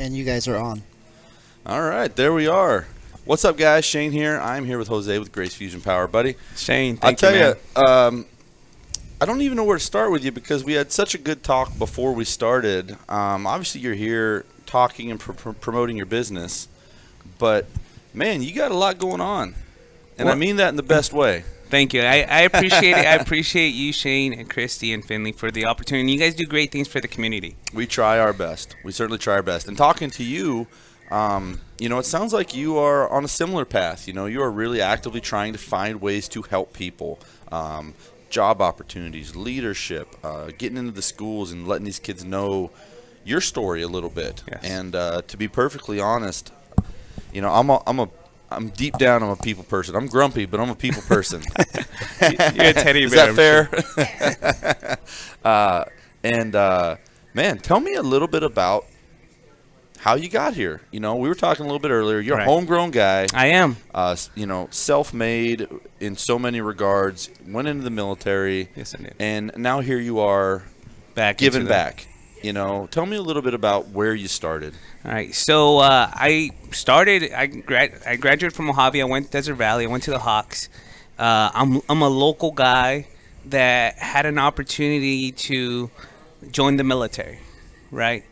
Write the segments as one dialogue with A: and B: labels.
A: and you guys are on.
B: All right, there we are. What's up, guys? Shane here. I'm here with Jose with Grace Fusion Power, buddy.
C: Shane,
B: I'll
C: thank you, man.
B: tell you, I don't even know where to start with you because we had such a good talk before we started. Obviously, you're here talking and promoting your business, but, man, you got a lot going on, and I mean that in the best way.
C: Thank you. I appreciate it. I appreciate you, Shane, and Christy, and Finley for the opportunity. You guys do great things for the community.
B: We try our best. We certainly try our best. And talking to you, you know, it sounds like you are on a similar path. You know, you are really actively trying to find ways to help people, job opportunities, leadership, getting into the schools and letting these kids know your story a little bit.
C: Yes.
B: And to be perfectly honest, you know, I'm deep down, I'm a people person. I'm grumpy, but I'm a people person.
C: You're a teddy bear.
B: Is that fair? Man, tell me a little bit about how you got here. You know, we were talking a little bit earlier. You're a homegrown guy.
C: I am.
B: You know, self-made in so many regards. Went into the military.
C: Yes, I did.
B: And now here you are, giving back. You know, tell me a little bit about where you started.
C: All right. So I graduated from Mojave. I went to Desert Valley. I went to the Hawks. I'm a local guy that had an opportunity to join the military, right?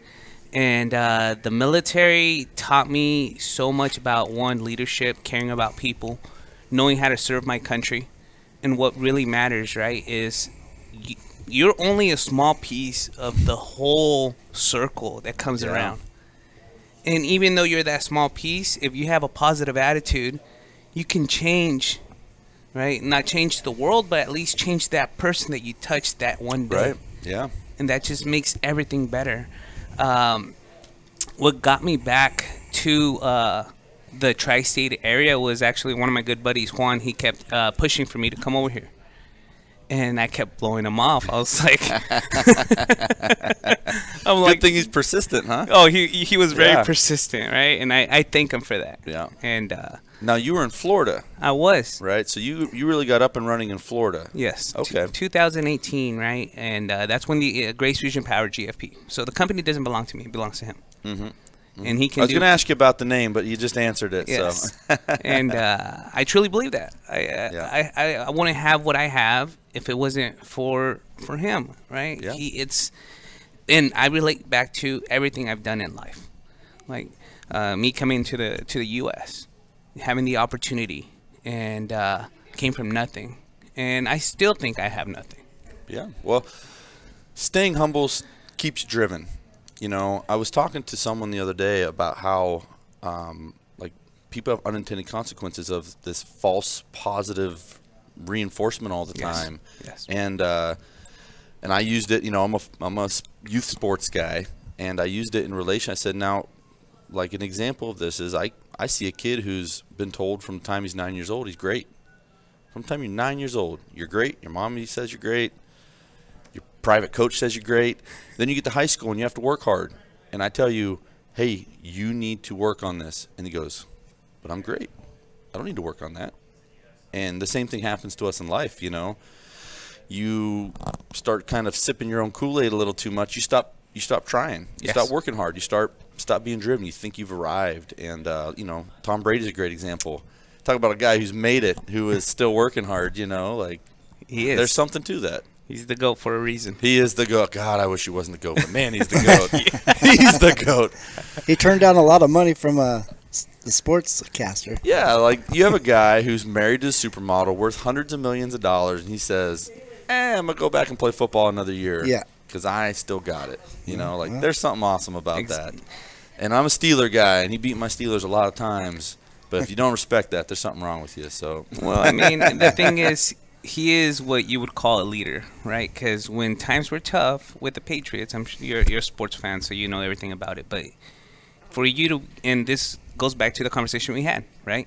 C: And the military taught me so much about, one, leadership, caring about people, knowing how to serve my country. And what really matters, right, is you're only a small piece of the whole circle that comes around. And even though you're that small piece, if you have a positive attitude, you can change, right? Not change the world, but at least change that person that you touched that one day.
B: Right, yeah.
C: And that just makes everything better. What got me back to the tri-state area was actually one of my good buddies, Juan. He kept pushing for me to come over here. And I kept blowing him off. I was like,
B: Good thing he's persistent, huh?
C: Oh, he was very persistent, right? And I thank him for that.
B: Yeah.
C: And
B: now you were in Florida.
C: I was.
B: Right. So you really got up and running in Florida.
C: Yes.
B: Okay.
C: 2018, right? And that's when the Grace Fusion Power GFP. So the company doesn't belong to me; it belongs to him. Mm-hmm. And he can.
B: I was going to ask you about the name, but you just answered it.
C: Yes.
B: So.
C: And I truly believe that. I wouldn't have what I have if it wasn't for him, right?
B: Yeah.
C: And I relate back to everything I've done in life, like me coming to the U.S., having the opportunity, and came from nothing, and I still think I have nothing.
B: Yeah. Well, staying humble keeps you driven. You know, I was talking to someone the other day about how, like, people have unintended consequences of this false positive reinforcement all the time.
C: Yes.
B: And I used it. You know, I'm a youth sports guy, and I used it in relation. I said, now, like, an example of this is I see a kid who's been told from the time he's 9 years old he's great. From the time you're 9 years old, you're great. Your mommy says you're great. Your private coach says you're great. Then you get to high school and you have to work hard. And I tell you, hey, you need to work on this. And he goes, but I'm great. I don't need to work on that. And the same thing happens to us in life, you know. You start kind of sipping your own Kool-Aid a little too much. You stop trying. You stop working hard. You stop being driven. You think you've arrived. And, you know, Tom Brady's a great example. Talk about a guy who's made it, who is still working hard, you know. Like,
C: he is.
B: There's something to that.
C: He's the GOAT for a reason.
B: He is the GOAT. God, I wish he wasn't the GOAT, but man, he's the GOAT. He's the GOAT.
A: He turned down a lot of money from the sportscaster.
B: Yeah, like you have a guy who's married to a supermodel worth hundreds of millions of dollars, and he says, I'm going to go back and play football another year.
A: Yeah.
B: Because I still got it. You know, like there's something awesome about that. And I'm a Steeler guy, and he beat my Steelers a lot of times. But if you don't respect that, there's something wrong with you. So.
C: Well, I mean, the thing is, he is what you would call a leader, right? Because when times were tough with the Patriots, I'm sure you're a sports fan, so you know everything about it. But for you to, and this goes back to the conversation we had, right?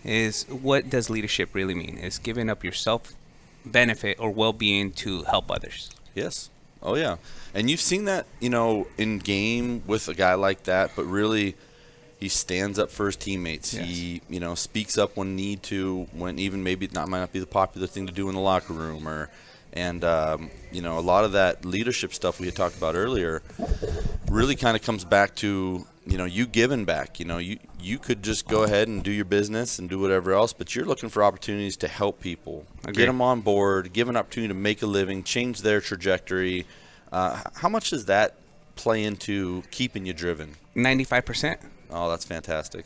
C: Is what does leadership really mean? Is giving up your self-benefit or well-being to help others.
B: Yes. Oh, yeah. And you've seen that, you know, in game with a guy like that, but really he stands up for his teammates. Yes. He, you know, speaks up when need to, when even maybe it might not be the popular thing to do in the locker room. And you know, a lot of that leadership stuff we had talked about earlier really kind of comes back to you giving back. You could just go ahead and do your business and do whatever else, but you're looking for opportunities to help people, get them on board, give an opportunity to make a living, change their trajectory. How much does that play into keeping you driven?
C: 95%.
B: Oh, that's fantastic.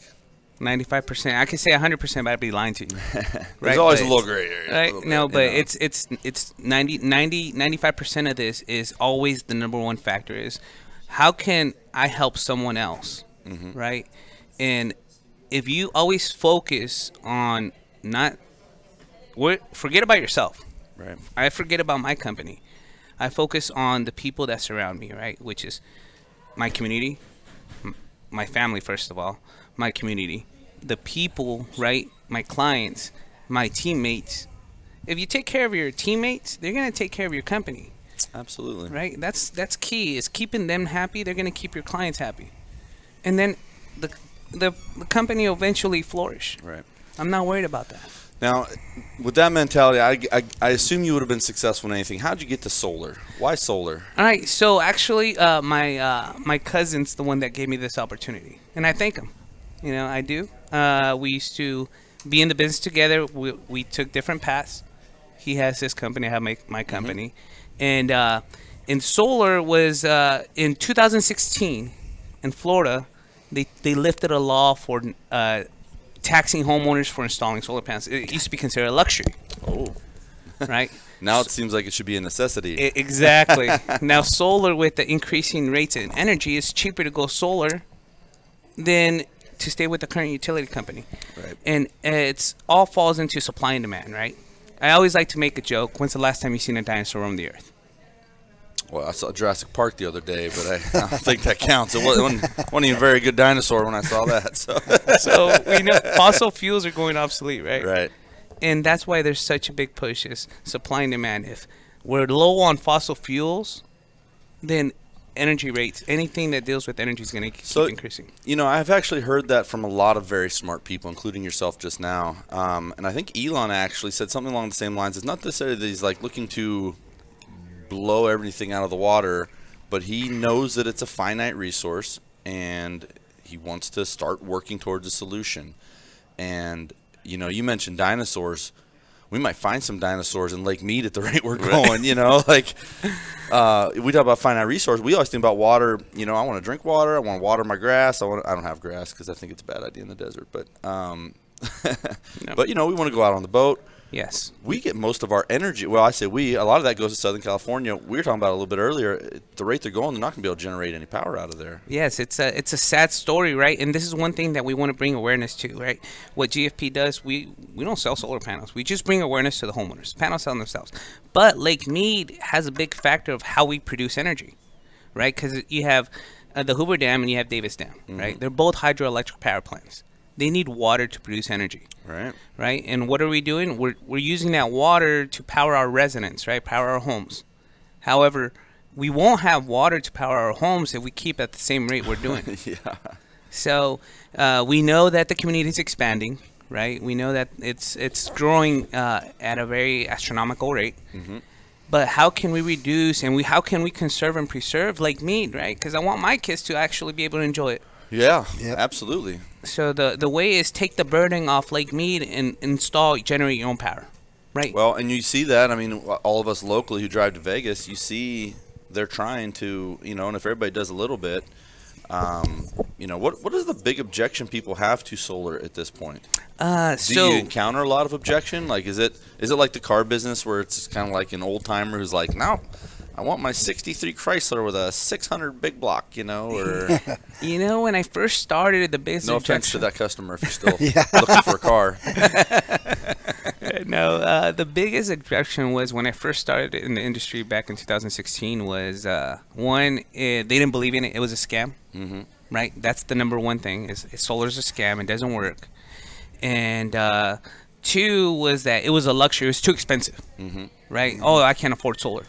C: 95%. I could say 100%, but I'd be lying to you.
B: There's always a little gray area.
C: Right? No, but it's 95% of this is always the number one factor is how can I help someone else, right? And if you always focus on forget about yourself.
B: Right.
C: I forget about my company. I focus on the people that surround me, right? Which is my community, my family, first of all, my community, the people, right? My clients, my teammates. If you take care of your teammates, they're going to take care of your company.
B: Absolutely.
C: Right? That's key. Is keeping them happy. They're going to keep your clients happy. And then the company will eventually flourish.
B: Right.
C: I'm not worried about that.
B: Now, with that mentality, I assume you would have been successful in anything. How'd you get to solar? Why solar?
C: All right. So actually, my cousin's the one that gave me this opportunity, and I thank him. I do. We used to be in the business together. We took different paths. He has his company. I have my company, and solar was in 2016 in Florida. They lifted a law for taxing homeowners for installing solar panels. It used to be considered a luxury.
B: Oh.
C: Right?
B: Now it seems like it should be a necessity.
C: Exactly. Now solar, with the increasing rates in energy, is cheaper to go solar than to stay with the current utility company.
B: Right.
C: And it's all falls into supply and demand, right? I always like to make a joke. When's the last time you seen a dinosaur roam the earth?
B: Well, I saw Jurassic Park the other day, but I don't think that counts. It wasn't even a very good dinosaur when I saw that.
C: So we know fossil fuels are going obsolete, right?
B: Right.
C: And that's why there's such a big push is supply and demand. If we're low on fossil fuels, then energy rates, anything that deals with energy is going to keep increasing.
B: I've actually heard that from a lot of very smart people, including yourself just now. And I think Elon actually said something along the same lines. It's not necessarily that he's looking to blow everything out of the water, but he knows that it's a finite resource and he wants to start working towards a solution. And you mentioned dinosaurs. We might find some dinosaurs in Lake Mead at the rate we're going. We talk about finite resource. We always think about water. I want to drink water. I want to water my grass. I don't have grass because I think it's a bad idea in the desert. But
C: No.
B: But we want to go out on the boat.
C: Yes.
B: We get most of our energy. Well, I say we. A lot of that goes to Southern California. We were talking about it a little bit earlier. At the rate they're going, they're not going to be able to generate any power out of there.
C: Yes, it's a sad story, right? And this is one thing that we want to bring awareness to, right? What GFP does, we don't sell solar panels. We just bring awareness to the homeowners. Panels sell themselves. But Lake Mead has a big factor of how we produce energy, right? Because you have the Hoover Dam and you have Davis Dam, right? They're both hydroelectric power plants. They need water to produce energy. Right. And what are we doing? We're using that water to power our residents, right? Power our homes. However, we won't have water to power our homes if we keep at the same rate we're doing.
B: Yeah.
C: So we know that the community is expanding, right? We know that it's growing at a very astronomical rate. But how can we reduce and how can we conserve and preserve Lake Mead, right? Because I want my kids to actually be able to enjoy it.
B: Yeah, absolutely.
C: So the way is take the burden off Lake Mead and generate your own power, right?
B: Well, and you see that. I mean, all of us locally who drive to Vegas, you see they're trying to, and if everybody does a little bit, what is the big objection people have to solar at this point? Do you encounter a lot of objection? Like, is it like the car business where it's kind of like an old timer who's like, no, I want my 63 Chrysler with a 600 big block, or...
C: when I first started the business...
B: No offense to that customer if you're still looking for a car.
C: No, the biggest objection was when I first started in the industry back in 2016 was, one, they didn't believe in it. It was a scam, right? That's the number one thing, is solar's a scam. It doesn't work. And two was that it was a luxury. It was too expensive, right? Oh, I can't afford solar.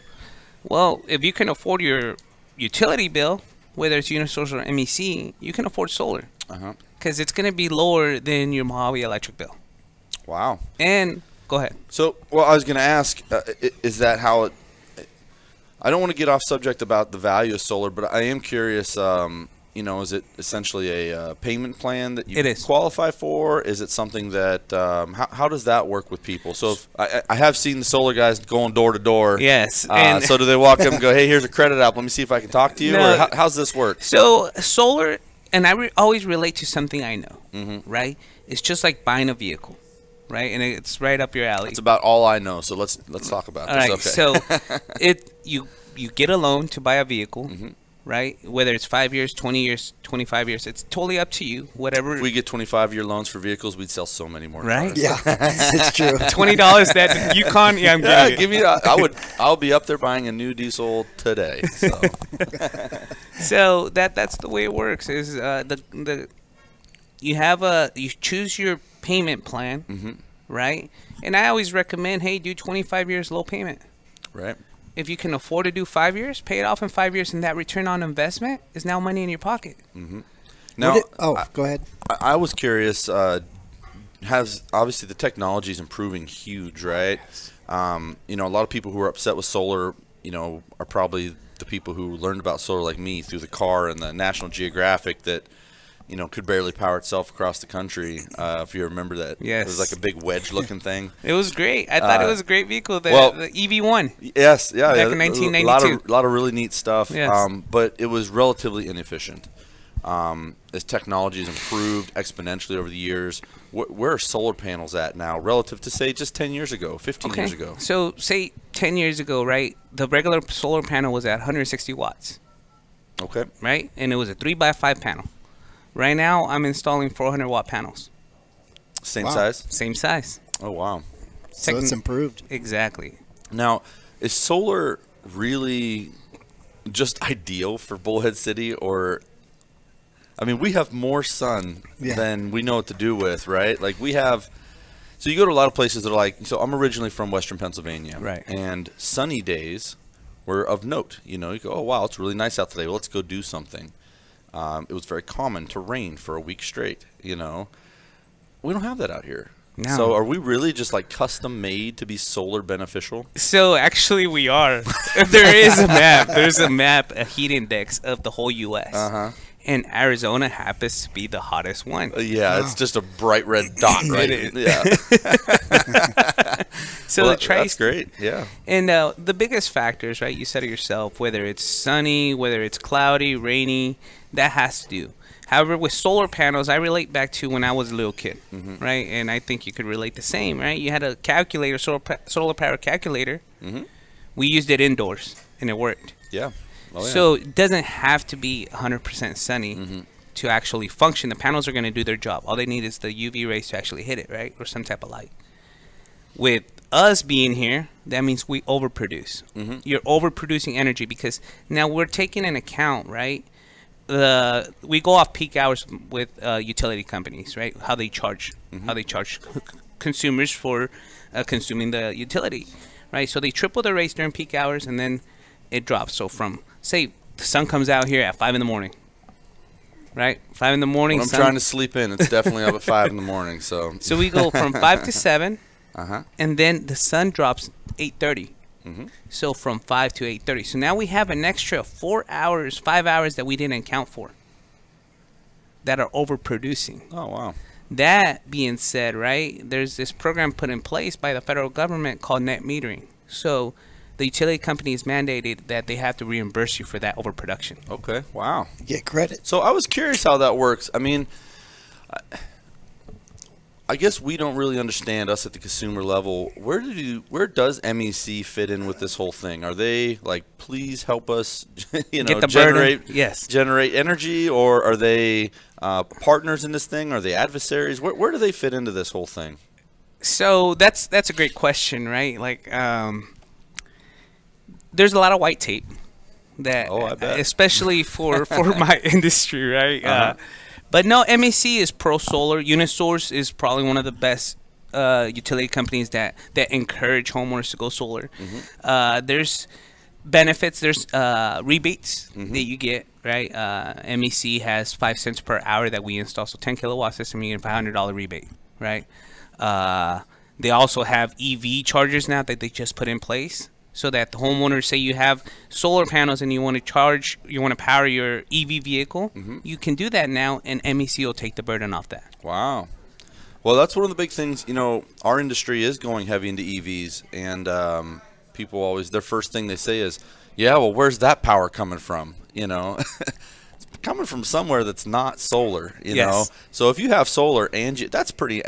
C: Well, if you can afford your utility bill, whether it's Unisource or MEC, you can afford solar. Because it's going to be lower than your Mojave electric bill.
B: Wow.
C: And go ahead.
B: So, well, I was going to ask, is that how it... I don't want to get off subject about the value of solar, but I am curious, is it essentially a payment plan that you
C: It is.
B: qualify for? Is it something that how does that work with people? So if, I have seen the solar guys going door to door.
C: Yes. And
B: So do they walk up and go, "Hey, here's a credit app. Let me see if I can talk to you,"
C: No.
B: or how's this work?
C: so solar, and I always relate to something I know, right? It's just like buying a vehicle, right? And it's right up your alley.
B: It's about all I know. So let's talk about
C: All
B: this.
C: right.
B: Okay.
C: So you get a loan to buy a vehicle. Right? Whether it's 5 years, 20 years, 25 years, it's totally up to you. Whatever.
B: If we get 25-year loans for vehicles, we'd sell so many more
C: Right?
B: cars.
A: Yeah, it's true.
C: $20 that Yukon. Yeah, I'm
B: Yeah,
C: getting
B: give me. I'll be up there buying a new diesel today. So.
C: So that's the way it works. Is you choose your payment plan, right? And I always recommend, hey, do 25 years low payment.
B: Right.
C: If you can afford to do 5 years, pay it off in 5 years, and that return on investment is now money in your pocket.
B: Now,
A: Go ahead.
B: I was curious. Has obviously the technology is improving huge, right? A lot of people who are upset with solar, are probably the people who learned about solar like me through the car and the National Geographic that, could barely power itself across the country. If you remember that,
C: Yes.
B: it was like a big wedge-looking thing.
C: It was great. I thought it was a great vehicle. The EV1.
B: Yes, yeah,
C: Back
B: yeah,
C: in 1992.
B: A lot of really neat stuff.
C: Yes.
B: But it was relatively inefficient. As technology has improved exponentially over the years, where are solar panels at now relative to, say, just 10 years ago, 15 years ago?
C: So say 10 years ago, right? The regular solar panel was at 160 watts,
B: Okay.
C: right? And it was a 3x5 panel. Right now, I'm installing 400-watt panels.
B: Same
A: Wow.
B: size?
C: Same size.
B: Oh, wow.
A: So it's improved.
C: Exactly.
B: Now, is solar really just ideal for Bullhead City, or I mean, we have more sun than we know what to do with, right? Like we have. So you go to a lot of places that are like. So I'm originally from Western Pennsylvania,
C: Right?
B: And sunny days were of note. You go, oh wow, it's really nice out today. Well, let's go do something. It was very common to rain for a week straight. We don't have that out here.
C: No.
B: So are we really just like custom made to be solar beneficial?
C: So actually, we are. There is a map. There's a map, a heat index of the whole U.S. And Arizona happens to be the hottest one.
B: Yeah, it's just a bright red dot, right?
C: It is.
B: Yeah.
C: So
B: Well, that's great. Yeah.
C: And the biggest factors, right? You said it yourself. Whether it's sunny, whether it's cloudy, rainy, that has to do. However, with solar panels, I relate back to when I was a little kid, right? And I think you could relate the same, right? You had a calculator, solar power calculator. We used it indoors, and it worked.
B: Yeah. Oh, yeah.
C: So it doesn't have to be 100% sunny to actually function. The panels are going to do their job. All they need is the UV rays to actually hit it, right? Or some type of light. With us being here, that means we overproduce. You're overproducing energy because now we're taking into account, right? We go off peak hours with utility companies, right? How they charge consumers for consuming the utility, right? So they triple the rates during peak hours, and then it drops. So from, say, the sun comes out here at 5 in the morning, right? 5 in the morning.
B: When I'm trying to sleep in, it's definitely up at 5 in the morning. So
C: we go from 5 to 7, and then the sun drops 8:30. So from 5 to 8:30. So now we have an extra 4 hours, 5 hours that we didn't account for that are overproducing.
B: Oh, wow.
C: That being said, right, there's this program put in place by the federal government called net metering. So the utility company is mandated that they have to reimburse you for that overproduction.
B: Okay. Wow.
A: Get credit.
B: So I was curious how that works. I mean, I guess we don't really understand, us at the consumer level. Where does MEC fit in with this whole thing? Are they like, please help us,
C: Get the burden. Yes.
B: generate energy, or are they partners in this thing? Are they adversaries? Where do they fit into this whole thing?
C: So that's a great question, right? Like, there's a lot of white tape that,
B: I bet.
C: especially for my industry, right? But no, MEC is pro solar. Unisource is probably one of the best utility companies that encourage homeowners to go solar. There's benefits. There's rebates that you get, right? MEC has 5 cents per hour that we install. So 10 kilowatt system, you get a $500 rebate, right? They also have EV chargers now that they just put in place. so that the homeowners, say you have solar panels and you want to power your EV vehicle, you can do that now, and MEC will take the burden off that.
B: Wow. Well, that's one of the big things. Our industry is going heavy into EVs, and people always, their first thing they say is, yeah, well, where's that power coming from? It's coming from somewhere that's not solar, you know. So if you have solar and that's pretty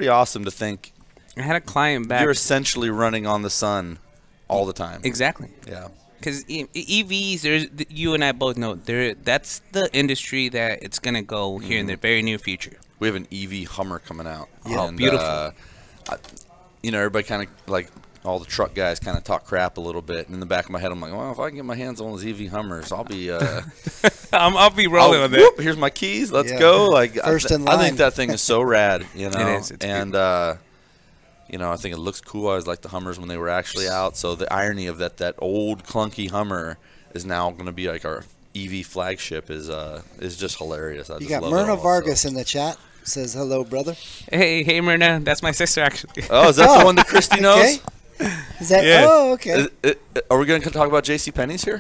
B: awesome to think.
C: I had a client back.
B: You're essentially running on the sun all the time.
C: Exactly.
B: Yeah.
C: Because EVs, you and I both know, that's the industry that it's going to go here in the very near future.
B: We have an EV Hummer coming out.
C: Yeah, beautiful.
B: Everybody kind of, like, all the truck guys kind of talk crap a little bit. And in the back of my head, I'm like, well, if I can get my hands on those EV Hummers, I'll be
C: I'll be rolling with it.
B: Here's my keys. Let's go. Like,
A: First in line.
B: I think that thing is so rad, It
C: is. It's
B: and I think it looks cool. I always liked the Hummers when they were actually out. So the irony of that old clunky Hummer is now going to be like our EV flagship is just hilarious. I
A: You
B: just
A: got
B: love
A: Myrna
B: it all,
A: Vargas
B: so.
A: in the chat. Says hello, brother.
C: Hey, Myrna, that's my sister, actually.
B: Oh, is that the one that Christy knows?
A: Okay. Is that?
C: Yeah.
A: Oh, okay.
B: Are we going to talk about JCPenney's here?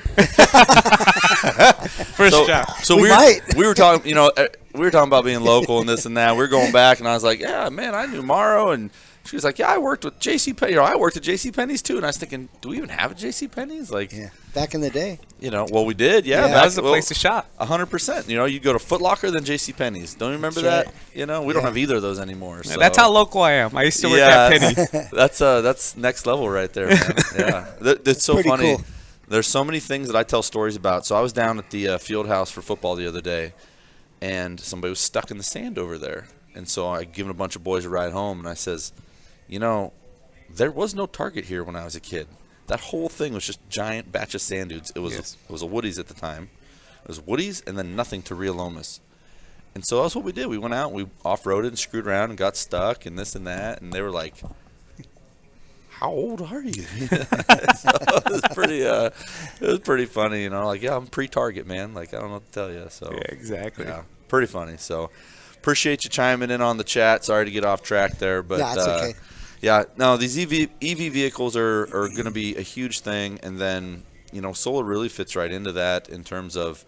C: First job.
B: So
A: We might.
B: we were talking, we were talking about being local and this and that. We were going back, and I was like, yeah, man, I knew Morrow, and she was like, yeah, I worked with JCPenney. I worked at JCPenney's too, and I was thinking, do we even have a JCPenney's? Like,
A: Yeah. Back in the day.
B: Well, we did, yeah.
A: Yeah.
C: That was the place to shop.
B: 100%. You go to Foot Locker, then JCPenney's. Don't you remember
A: That's
B: that? We don't have either of those anymore. So.
C: That's how local I am. I used to work at Penny.
B: That's next level right there, man. Yeah, it's so
A: Pretty
B: funny.
A: cool.
B: There's so many things that I tell stories about. So I was down at the field house for football the other day, and somebody was stuck in the sand over there. And so I given a bunch of boys a ride home, and I says, there was no Target here when I was a kid. That whole thing was just giant batch of sand dudes. It was a Woody's at the time. It was Woody's and then nothing to Rio Lomas. And so that's what we did. We went out, we off-roaded and screwed around and got stuck and this and that. And they were like, how old are you? So it was pretty funny, Like, yeah, I'm pre-Target, man. Like, I don't know what to tell you. So
C: Yeah, exactly.
B: Yeah, pretty funny. So appreciate you chiming in on the chat. Sorry to get off track there, but
A: Yeah, it's okay.
B: Yeah, no, these EV vehicles are going to be a huge thing, and then solar really fits right into that in terms of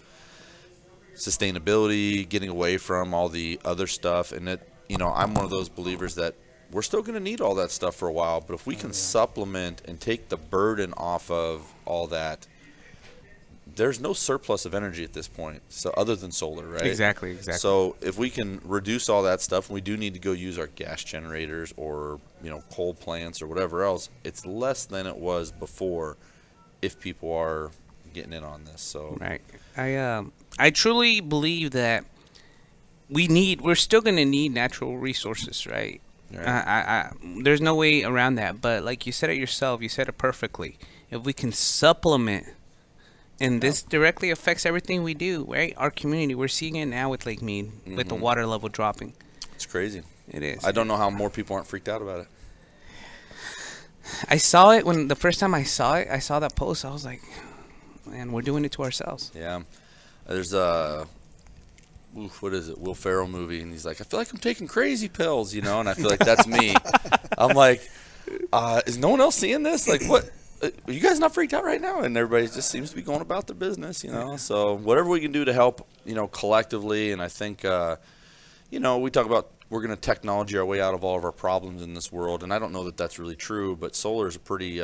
B: sustainability, getting away from all the other stuff, and I'm one of those believers that we're still going to need all that stuff for a while, but if we can supplement and take the burden off of all that, there's no surplus of energy at this point, so other than solar, right?
C: Exactly.
B: So if we can reduce all that stuff, and we do need to go use our gas generators or coal plants or whatever else, it's less than it was before if people are getting in on this. So
C: Right. I truly believe that we're still going to need natural resources, right?
B: Right.
C: There's no way around that. But like you said it yourself, you said it perfectly. If we can supplement. And this directly affects everything we do, right? Our community. We're seeing it now with Lake Mead, with the water level dropping.
B: It's crazy.
C: It is.
B: I don't know how more people aren't freaked out about it.
C: I saw it when the first time I saw that post. I was like, man, we're doing it to ourselves.
B: Yeah. There's what is it? Will Ferrell movie, and he's like, I feel like I'm taking crazy pills, and I feel like that's me. I'm like, is no one else seeing this? Like, what? Are you guys not freaked out right now? And everybody just seems to be going about their business, So whatever we can do to help, collectively. And I think, we talk about we're going to technology our way out of all of our problems in this world. And I don't know that that's really true, but solar is a pretty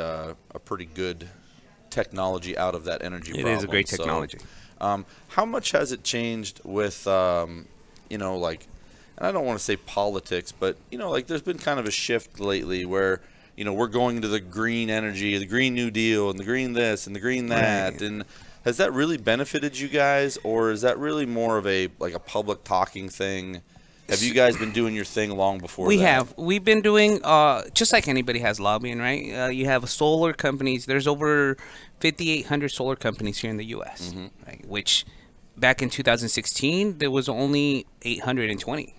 B: good technology out of that energy problem.
C: It is a great technology.
B: So, how much has it changed with, and I don't want to say politics, but, there's been kind of a shift lately where, we're going to the green energy, the Green New Deal, and the green this and the green that. Right. And has that really benefited you guys, or is that really more of a public talking thing? Have you guys been doing your thing long before
C: we
B: that?
C: have. We've been doing, just like anybody has lobbying, right? You have solar companies. There's over 5,800 solar companies here in the U.S., right? Which back in 2016, there was only 820.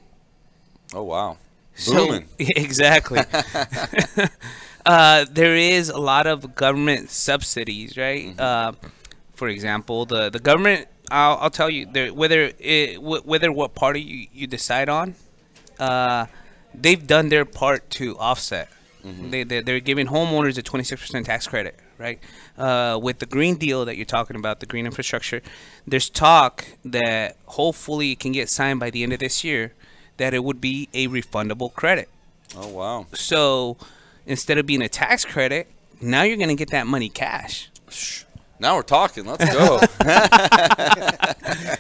B: Oh, wow.
C: Booming. So, exactly. There is a lot of government subsidies, right? For example, the government, I'll tell you, whether what party you decide on, they've done their part to offset. They're giving homeowners a 26% tax credit right? With the Green Deal that you're talking about, the green infrastructure, there's talk that hopefully it can get signed by the end of this year, that it would be a refundable credit.
B: Oh, wow.
C: So instead of being a tax credit, now you're going to get that money cash.
B: Now we're talking. Let's go.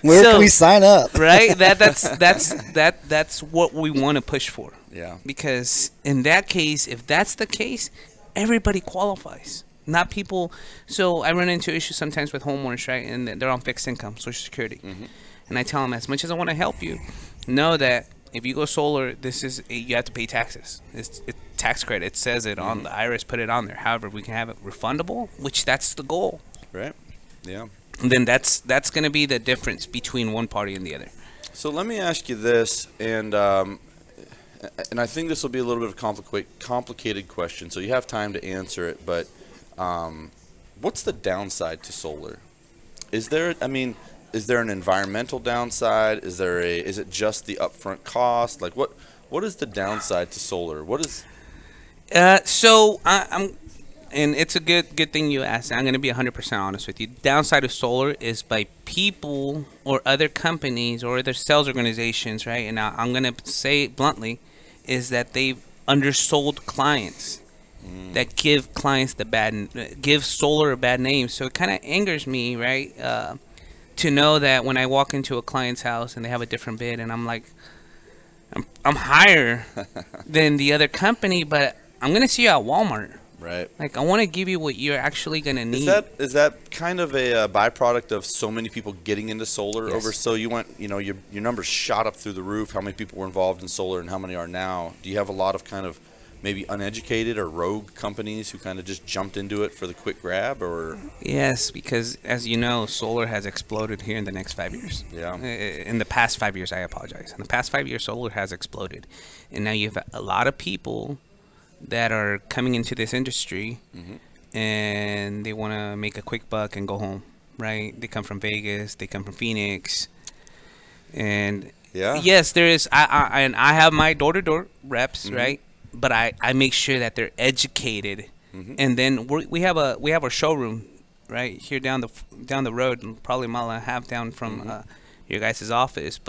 A: Where can we sign up?
C: Right? That's what we want to push for.
B: Yeah.
C: Because in that case, if that's the case, everybody qualifies. Not people. So I run into issues sometimes with homeowners, right? And they're on fixed income, Social Security.
B: Mm-hmm.
C: And I tell them, as much as I want to help you, know that if you go solar, you have to pay taxes. It's tax credit. It says it on the IRS, put it on there. However, we can have it refundable, which that's the goal.
B: Right. Yeah.
C: And then that's going to be the difference between one party and the other.
B: So let me ask you this, and I think this will be a little bit of a complicated question, so you have time to answer it. But what's the downside to solar? Is there an environmental downside? Is it just the upfront cost? Like what is the downside to solar? What is?
C: So I'm. And it's a good thing you asked. I'm going to be 100% honest with you. Downside of solar is by people or other companies or other sales organizations, right? And I'm going to say it bluntly, is that they've undersold clients that give clients give solar a bad name. So it kind of angers me, right? To know that when I walk into a client's house and they have a different bid, and I'm like, I'm higher than the other company, but I'm going to see you at Walmart.
B: Right.
C: Like, I want to give you what you're actually going to need.
B: Is that kind of a byproduct of so many people getting into solar?
C: Yes.
B: So you went, your numbers shot up through the roof, how many people were involved in solar and how many are now. Do you have a lot of kind of maybe uneducated or rogue companies who kind of just jumped into it for the quick grab? Or
C: Yes, because as you know, solar has exploded here in the next 5 years.
B: Yeah.
C: In the past 5 years, I apologize. In the past 5 years, solar has exploded. And now you have a lot of people that are coming into this industry and they want to make a quick buck and go home, right? They come from Vegas, they come from Phoenix, and yes, there is. I have my door-to-door reps, right? But I make sure that they're educated, and then we have our showroom right here down the road, probably a mile and a half down from your guys' office,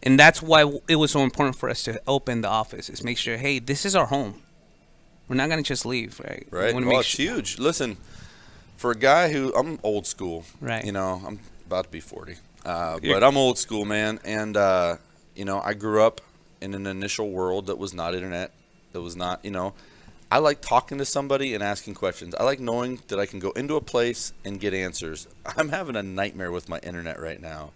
C: and that's why it was so important for us to open the office, is make sure, hey, this is our home. We're not going to just leave, right?
B: Right. Well, it's huge. Listen, for a guy I'm old school.
C: Right.
B: I'm about to be 40. But I'm old school, man. And, I grew up in an initial world that was not internet. That was not, I like talking to somebody and asking questions. I like knowing that I can go into a place and get answers. I'm having a nightmare with my internet right now.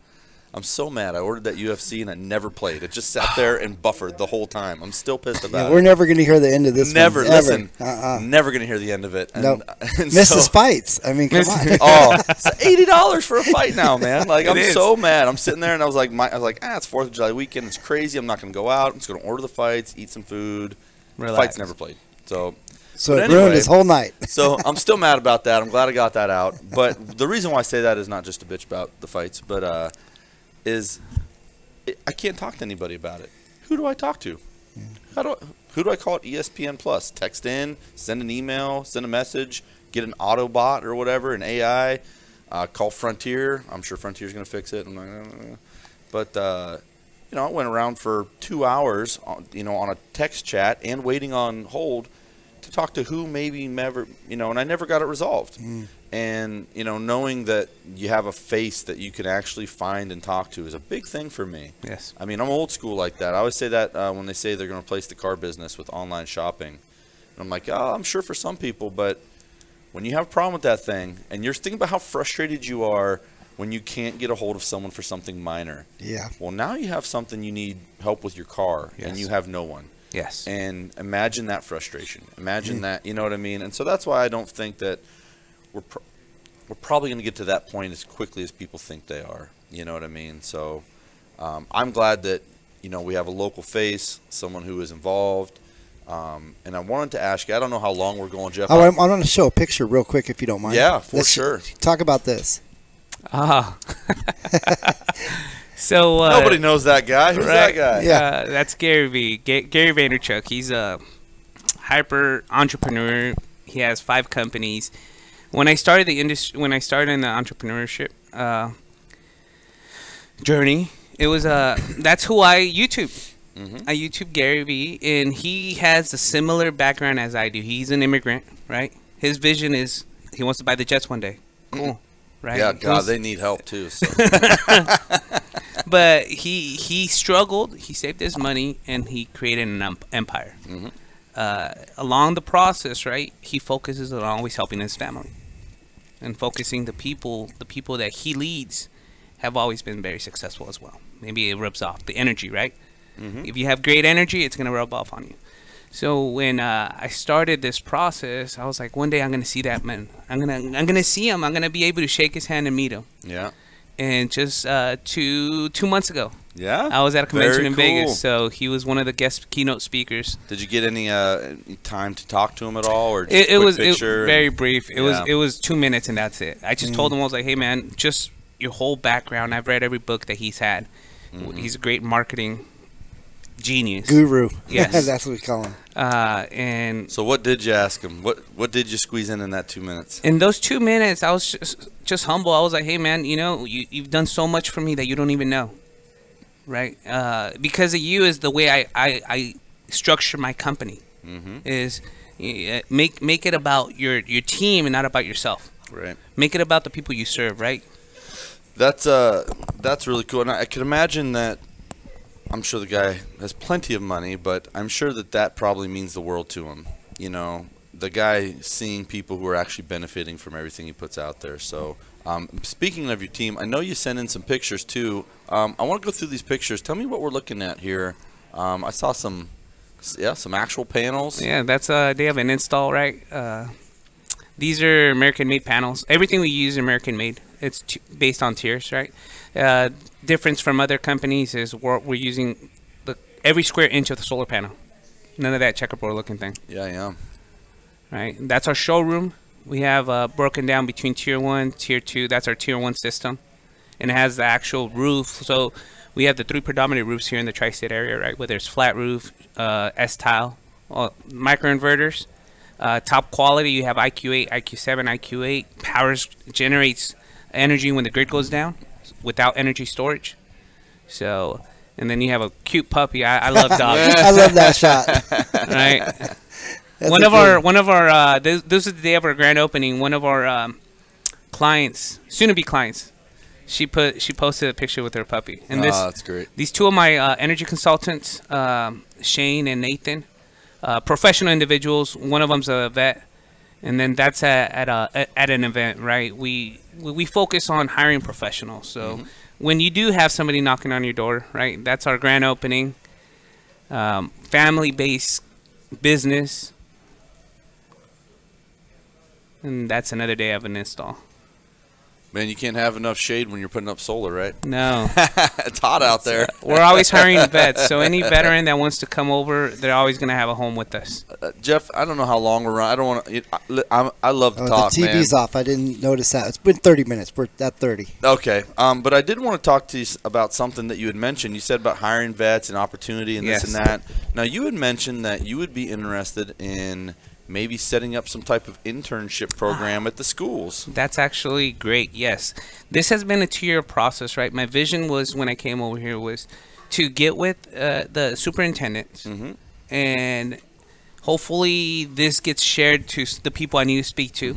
B: I'm so mad. I ordered that UFC and I never played. It just sat there and buffered the whole time. I'm still pissed about it.
A: We're never going to hear the end of this.
B: Never.
A: One,
B: listen. Never going to hear the end of it.
A: Nope. Misses fights. I mean, come on.
B: Oh, it's $80 for a fight now, man. Like, I'm so mad. I'm sitting there and I was like, it's 4th of July weekend. It's crazy. I'm not going to go out. I'm just going to order the fights, eat some food.
C: Relax.
B: Fights never played. So
A: it ruined his whole night.
B: So I'm still mad about that. I'm glad I got that out. But the reason why I say that is not just to bitch about the fights, but I can't talk to anybody about it. Who do I talk to? Who do I call at ESPN Plus? Text in, send an email, send a message, get an Autobot or whatever, an AI. Call Frontier. I'm sure Frontier's going to fix it. But I went around for 2 hours, on a text chat and waiting on hold to talk to who maybe never, and I never got it resolved. And, knowing that you have a face that you can actually find and talk to is a big thing for me.
C: Yes.
B: I mean, I'm old school like that. I always say that when they say they're going to replace the car business with online shopping. And I'm like, I'm sure for some people, but when you have a problem with that thing, and you're thinking about how frustrated you are when you can't get a hold of someone for something minor.
A: Yeah.
B: Well, now you have something you need help with your car, and you have no one.
C: Yes.
B: And imagine that frustration. Imagine that, you know what I mean? And so that's why I don't think that we're probably going to get to that point as quickly as people think they are. You know what I mean? So I'm glad that, we have a local face, someone who is involved. And I wanted to ask you, I don't know how long we're going, Jeff.
A: I want to show a picture real quick, if you don't mind.
B: Yeah, for sure.
A: Talk about this.
C: So
B: nobody knows that guy. Who's that guy?
A: Yeah,
C: that's Gary V. Gary Vaynerchuk. He's a hyper entrepreneur. He has 5 companies. when I started the industry, when I started in the entrepreneurship journey, it was that's who I YouTube. I YouTube Gary Vee, and he has a similar background as I do. He's an immigrant, right? His vision is he wants to buy the Jets one day. Cool, right?
B: Yeah, God, they need help too. So.
C: But he struggled. He saved his money, and he created an empire. Along the process, right? He focuses on always helping his family, and focusing the people that he leads have always been very successful as well. Maybe it rubs off the energy, right? If you have great energy, it's gonna rub off on you. So when I started this process, I was like, one day I'm gonna see that man. I'm gonna see him. I'm gonna be able to shake his hand and meet him.
B: Yeah.
C: And just two months ago,
B: yeah,
C: I was at a convention
B: Very
C: in
B: cool.
C: Vegas. So he was one of the guest keynote speakers.
B: Did you get any time to talk to him at all, or just
C: It was
B: picture
C: very brief. It
B: Yeah.
C: was 2 minutes and that's it. I just told him, I was like, hey man, just your whole background. I've read every book that he's had. He's a great marketing genius.
A: Guru.
C: Yes.
A: That's what we call him.
C: And
B: So what did you ask him? What did you squeeze in that 2 minutes?
C: in those 2 minutes, I was just humble. I was like, hey man, you've done so much for me that you don't even know, right? Because of you is the way I structure my company. Is make it about your team and not about yourself.
B: Right.
C: Make it about the people you serve, right?
B: That's really cool, and I can imagine that. I'm sure the guy has plenty of money, but I'm sure that probably means the world to him. You know, the guy seeing people who are actually benefiting from everything he puts out there. So, speaking of your team, I know you sent in some pictures too. I want to go through these pictures. Tell me what we're looking at here. I saw some actual panels.
C: Yeah, that's they have an install, right? These are American-made panels. Everything we use is American-made. It's based on tiers, right? Difference from other companies is we're using every square inch of the solar panel. None of that checkerboard looking thing.
B: Yeah.
C: Right. That's our showroom. We have broken down between tier 1, tier 2. That's our tier 1 system, and it has the actual roof. So we have the 3 predominant roofs here in the tri-state area, right? Whether it's flat roof, S-tile, microinverters. Top quality, you have IQ8, IQ7, IQ8. Generates energy when the grid goes down without energy storage. So, and then you have a cute puppy. I love dogs.
A: I love that shot.
C: Right.
A: That's
C: One
A: a
C: of
A: good-
C: our this is the day of our grand opening. One of our clients, soon-to-be clients, she posted a picture with her puppy. And
B: that's great.
C: These two of my energy consultants, Shane and Nathan, professional individuals. One of them's a vet, and then that's at an event, right? We focus on hiring professionals. So when you do have somebody knocking on your door, right? That's our grand opening. Family-based business, and that's another day of an install.
B: Man, you can't have enough shade when you're putting up solar, right?
C: No.
B: It's hot out there.
C: We're always hiring vets, so any veteran that wants to come over, they're always going to have a home with us.
B: Jeff, I don't know how long we're on. I don't want to. I love to talk,
A: the TV's
B: man.
A: off. I didn't notice that. It's been 30 minutes. We're at 30.
B: Okay, but I did want to talk to you about something that you had mentioned. You said about hiring vets and opportunity and this and that. Now, you had mentioned that you would be interested in maybe setting up some type of internship program at the schools.
C: That's actually great, yes. This has been a 2-year process, right? My vision was, when I came over here, was to get with the superintendents, and hopefully this gets shared to the people I need to speak to.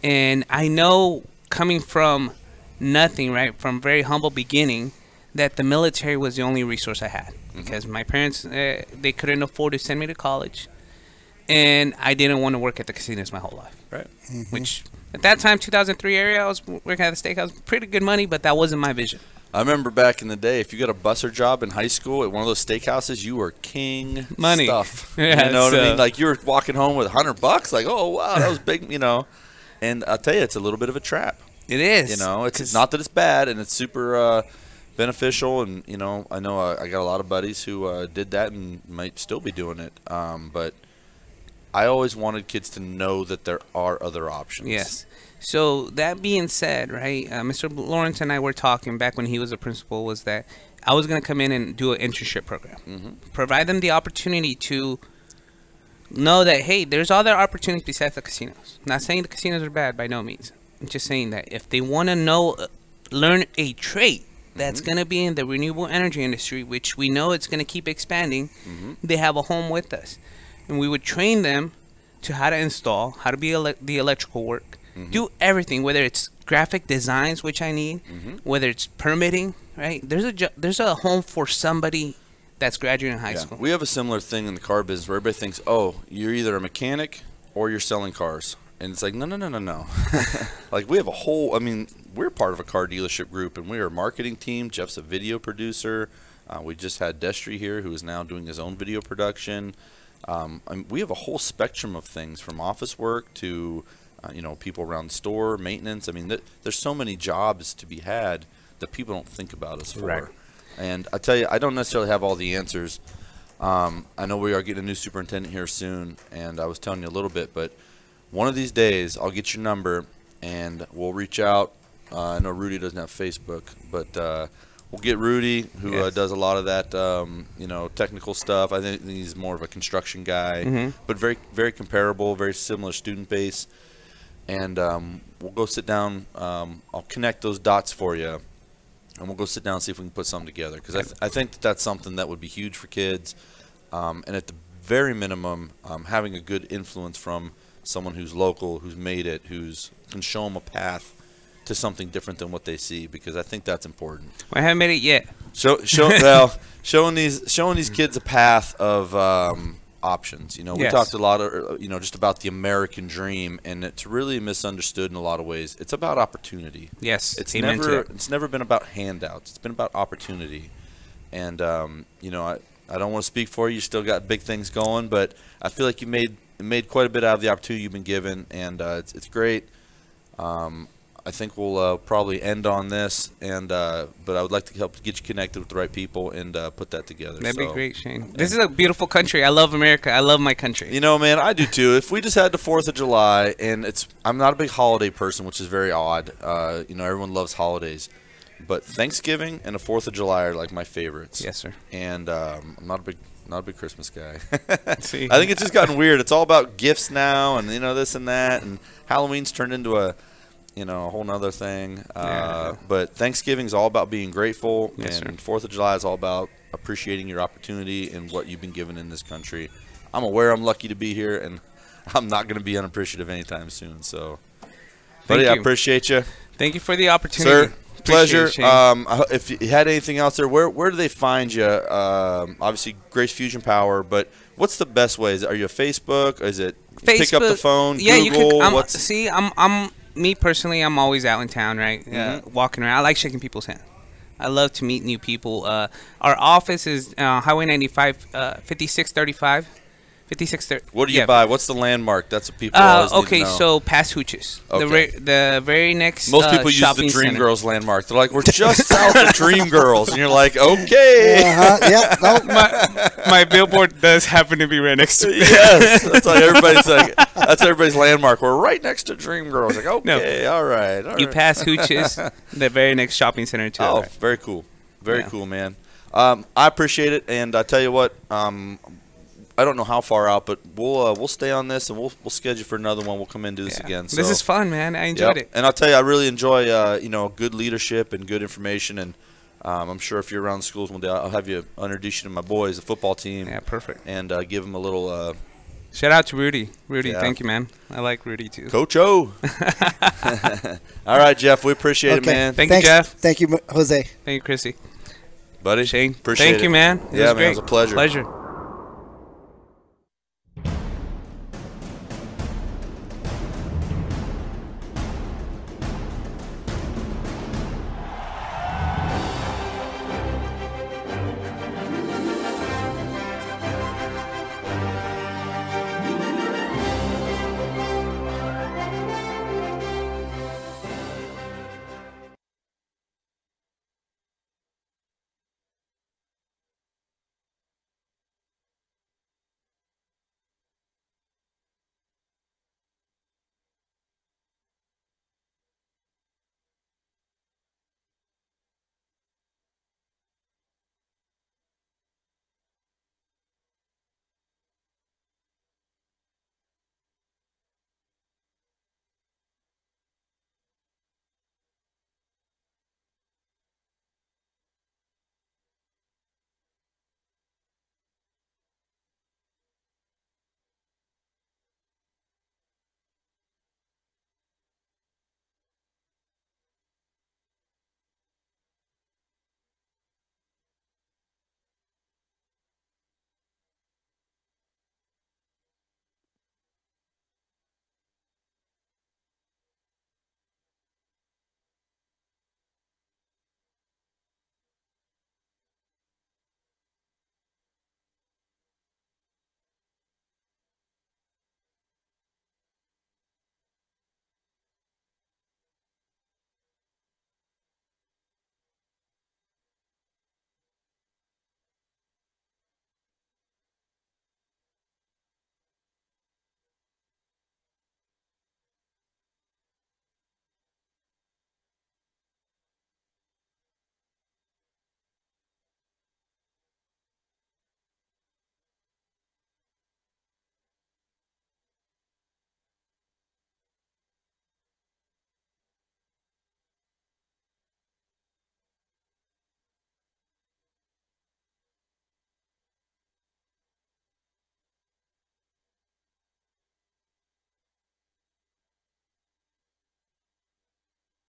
C: And I know, coming from nothing, right, from very humble beginning, that the military was the only resource I had. Because my parents, they couldn't afford to send me to college. And I didn't want to work at the casinos my whole life.
B: Right.
C: Which, at that time, 2003 area, I was working at the steakhouse. Pretty good money, but that wasn't my vision.
B: I remember back in the day, if you got a busser job in high school at one of those steakhouses, you were king
C: Money.
B: stuff.
C: Yeah,
B: you know what I mean? Like, you were walking home with $100. Like, oh, wow, that was big, you know. And I'll tell you, it's a little bit of a trap.
C: It is.
B: You know, it's not that it's bad, and it's super beneficial. And, you know I got a lot of buddies who did that and might still be doing it. But I always wanted kids to know that there are other options.
C: Yes. So that being said, right, Mr. Lawrence and I were talking back when he was a principal, was that I was going to come in and do an internship program. Provide them the opportunity to know that, hey, there's other opportunities besides the casinos. Not saying the casinos are bad, by no means. I'm just saying that if they want to learn a trade that's going to be in the renewable energy industry, which we know it's going to keep expanding, they have a home with us. And we would train them to how to install, how to be the electrical work, do everything, whether it's graphic designs, which I need, whether it's permitting, right? There's a home for somebody that's graduating high school.
B: We have a similar thing in the car business where everybody thinks, oh, you're either a mechanic or you're selling cars. And it's like, no. Like, we have a whole, I mean, we're part of a car dealership group, and we are a marketing team. Jeff's a video producer. We just had Destry here, who is now doing his own video production. We have a whole spectrum of things, from office work to, people around the store, maintenance. I mean, there's so many jobs to be had that people don't think about us for.
C: Right.
B: And I tell you, I don't necessarily have all the answers. I know we are getting a new superintendent here soon, and I was telling you a little bit, but one of these days I'll get your number and we'll reach out. I know Rudy doesn't have Facebook, but we'll get Rudy, who does a lot of that, technical stuff. I think he's more of a construction guy, but very, very comparable, very similar student base. And we'll go sit down. I'll connect those dots for you. And we'll go sit down and see if we can put something together, because I think that's something that would be huge for kids. And at the very minimum, having a good influence from someone who's local, who's made it, who's can show them a path to something different than what they see, because I think that's important.
C: I haven't made it yet.
B: Showing these kids a path of options. We talked a lot of just about the American dream, and it's really misunderstood in a lot of ways. It's about opportunity.
C: Yes,
B: it's never been about handouts. It's been about opportunity. And I don't want to speak for you. You still got big things going, but I feel like you made quite a bit out of the opportunity you've been given, and it's great. I think we'll probably end on this, and but I would like to help get you connected with the right people and put that together.
C: That'd be great, Shane. This is a beautiful country. I love America. I love my country.
B: Man, I do too. If we just had the 4th of July, and I'm not a big holiday person, which is very odd. Everyone loves holidays, but Thanksgiving and the 4th of July are like my favorites.
C: Yes, sir.
B: And I'm not a big Christmas guy.
C: See?
B: I think it's just gotten weird. It's all about gifts now, and this and that, and Halloween's turned into a whole nother thing. But Thanksgiving's all about being grateful, and 4th of July is all about appreciating your opportunity and what you've been given in this country. I'm aware I'm lucky to be here, and I'm not going to be unappreciative anytime soon. So, buddy, I appreciate you.
C: Thank you for the opportunity.
B: Sir, pleasure. If you had anything else there, where do they find you? Obviously, Grace Fusion Power, but what's the best way? Are you a Facebook? Is it
C: Facebook,
B: pick up the phone?
C: Yeah,
B: Google?
C: You can. I'm me personally. I'm always out in town, right? Walking around. I like shaking people's hands. I love to meet new people. Our office is Highway 95, 5635. 5630.
B: What do you buy? What's the landmark? That's what people always need to know.
C: So past Hooches.
B: Okay.
C: The very next
B: Most people use the Dream
C: center.
B: Girls landmark. They're like, we're just south of Dream Girls. And you're like, okay.
A: Yeah, no.
C: My billboard does happen to be right next to it.
B: Yes. That's like that's everybody's landmark. We're right next to Dream Girls. Like, okay, all right.
C: You pass Hooches, the very next shopping center too.
B: Oh, very cool. Very cool, man. I appreciate it, and I tell you what, I don't know how far out, but we'll stay on this, and we'll schedule for another one. We'll come in and do this again. So.
C: This is fun, man. I enjoyed it.
B: And I'll tell you, I really enjoy good leadership and good information. And I'm sure if you're around the schools one day, I'll have you introduce you to my boys, the football team.
C: Yeah, perfect.
B: And give them a little.
C: Shout out to Rudy. Thank you, man. I like Rudy too.
B: Coach O. All right, Jeff. We appreciate it, man.
C: Thanks, you, Jeff.
A: Thank you, Jose.
C: Thank you, Chrissy.
B: Buddy.
C: Shane.
B: Appreciate it.
C: Thank you, man.
B: It was great. It was a pleasure.
C: Pleasure.